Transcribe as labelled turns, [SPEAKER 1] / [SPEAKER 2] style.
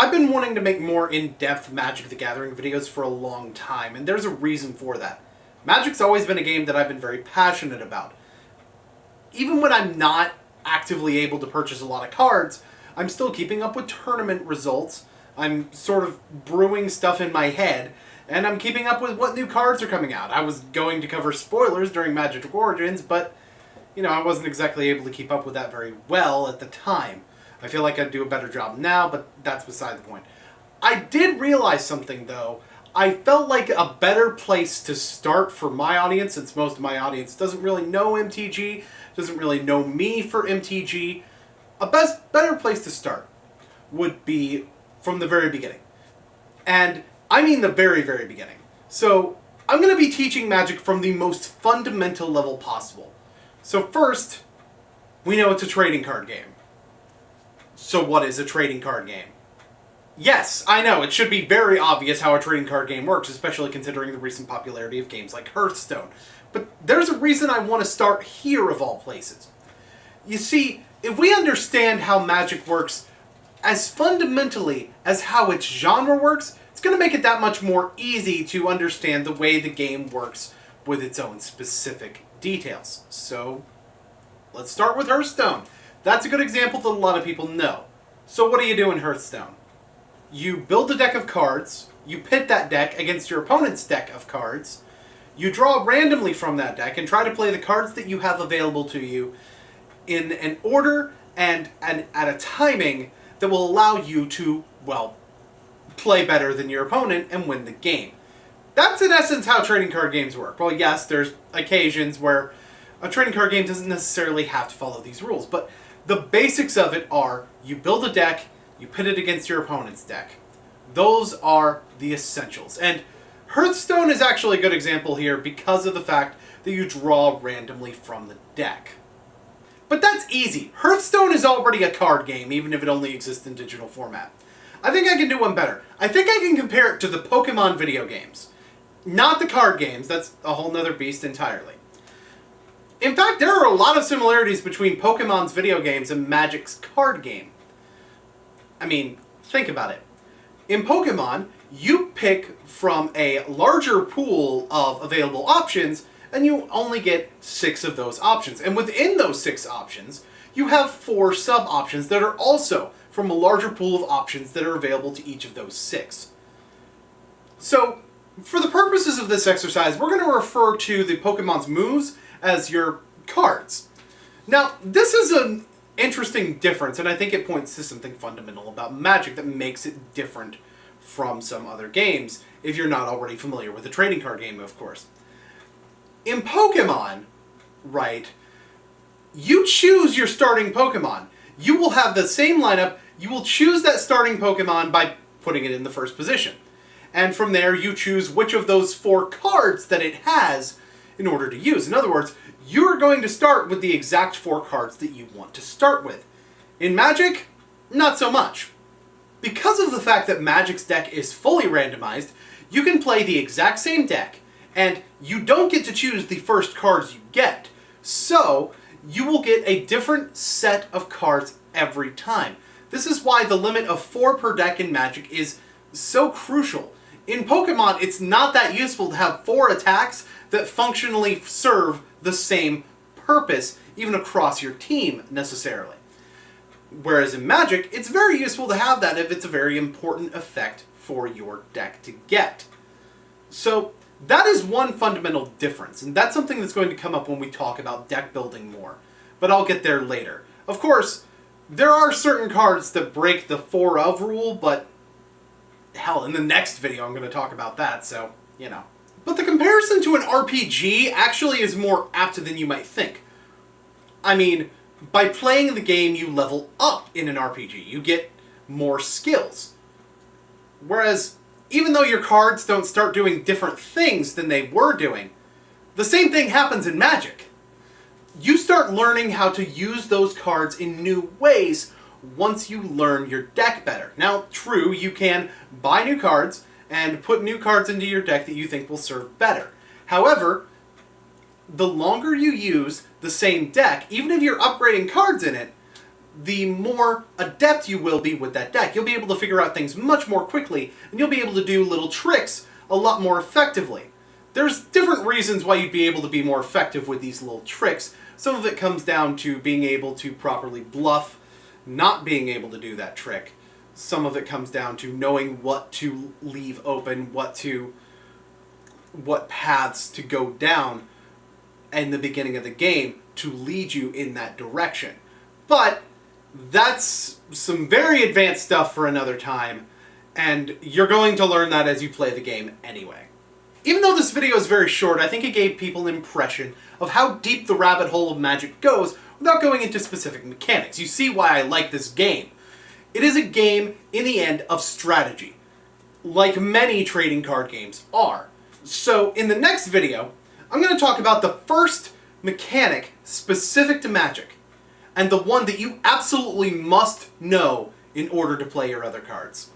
[SPEAKER 1] I've been wanting to make more in-depth Magic the Gathering videos for a long time, and there's a reason for that. Magic's always been a game that I've been very passionate about. Even when I'm not actively able to purchase a lot of cards, I'm still keeping up with tournament results, I'm sort of brewing stuff in my head, and I'm keeping up with what new cards are coming out. I was going to cover spoilers during Magic Origins, but, I wasn't exactly able to keep up with that very well at the time. I feel like I'd do a better job now, but that's beside the point. I did realize something, though. I felt like a better place to start for my audience, since most of my audience doesn't really know MTG, doesn't really know me for MTG. Better place to start would be from the very beginning. And I mean the very, very beginning. So I'm going to be teaching Magic from the most fundamental level possible. So first, we know it's a trading card game. So what is a trading card game? Yes, I know, it should be very obvious how a trading card game works, especially considering the recent popularity of games like Hearthstone. But there's a reason I want to start here of all places. You see, if we understand how Magic works as fundamentally as how its genre works, it's going to make it that much more easy to understand the way the game works with its own specific details. So, let's start with Hearthstone. That's a good example that a lot of people know. So what do you do in Hearthstone? You build a deck of cards, you pit that deck against your opponent's deck of cards, you draw randomly from that deck and try to play the cards that you have available to you in an order and at a timing that will allow you to, play better than your opponent and win the game. That's in essence how trading card games work. Well, yes, there's occasions where a trading card game doesn't necessarily have to follow these rules, but the basics of it are you build a deck, you pit it against your opponent's deck. Those are the essentials. And Hearthstone is actually a good example here because of the fact that you draw randomly from the deck. But that's easy. Hearthstone is already a card game, even if it only exists in digital format. I think I can do one better. I think I can compare it to the Pokemon video games. Not the card games, that's a whole nother beast entirely. In fact, there are a lot of similarities between Pokemon's video games and Magic's card game. I mean, think about it. In Pokemon, you pick from a larger pool of available options, and you only get 6 of those options. And within those 6 options, you have 4 sub-options that are also from a larger pool of options that are available to each of those 6. So, for the purposes of this exercise, we're going to refer to the Pokemon's moves as your cards. Now, this is an interesting difference, and I think it points to something fundamental about Magic that makes it different from some other games, if you're not already familiar with the trading card game, of course. In Pokemon, right, you choose your starting Pokemon. You will have the same lineup, you will choose that starting Pokemon by putting it in the first position. And from there, you choose which of those 4 cards that it has in order to use. In other words, you're going to start with the exact 4 cards that you want to start with. In Magic, not so much. Because of the fact that Magic's deck is fully randomized, you can play the exact same deck, and you don't get to choose the first cards you get. So, you will get a different set of cards every time. This is why the limit of 4 per deck in Magic is so crucial. In Pokemon, it's not that useful to have 4 attacks that functionally serve the same purpose, even across your team, necessarily. Whereas in Magic, it's very useful to have that if it's a very important effect for your deck to get. So, that is one fundamental difference, and that's something that's going to come up when we talk about deck building more. But I'll get there later. Of course, there are certain cards that break the 4 of rule, but hell, in the next video I'm going to talk about that, so, But the comparison to an RPG actually is more apt than you might think. I mean, by playing the game, you level up in an RPG. You get more skills. Whereas, even though your cards don't start doing different things than they were doing, the same thing happens in Magic. You start learning how to use those cards in new ways once you learn your deck better. Now, true, you can buy new cards and put new cards into your deck that you think will serve better. However, the longer you use the same deck, even if you're upgrading cards in it, the more adept you will be with that deck. You'll be able to figure out things much more quickly, and you'll be able to do little tricks a lot more effectively. There's different reasons why you'd be able to be more effective with these little tricks. Some of it comes down to being able to properly bluff, not being able to do that trick. Some of it comes down to knowing what to leave open, what paths to go down in the beginning of the game to lead you in that direction. But that's some very advanced stuff for another time, and you're going to learn that as you play the game anyway. Even though this video is very short, I think it gave people an impression of how deep the rabbit hole of Magic goes without going into specific mechanics. You see why I like this game. It is a game, in the end, of strategy, like many trading card games are. So, in the next video, I'm going to talk about the first mechanic specific to Magic, and the one that you absolutely must know in order to play your other cards.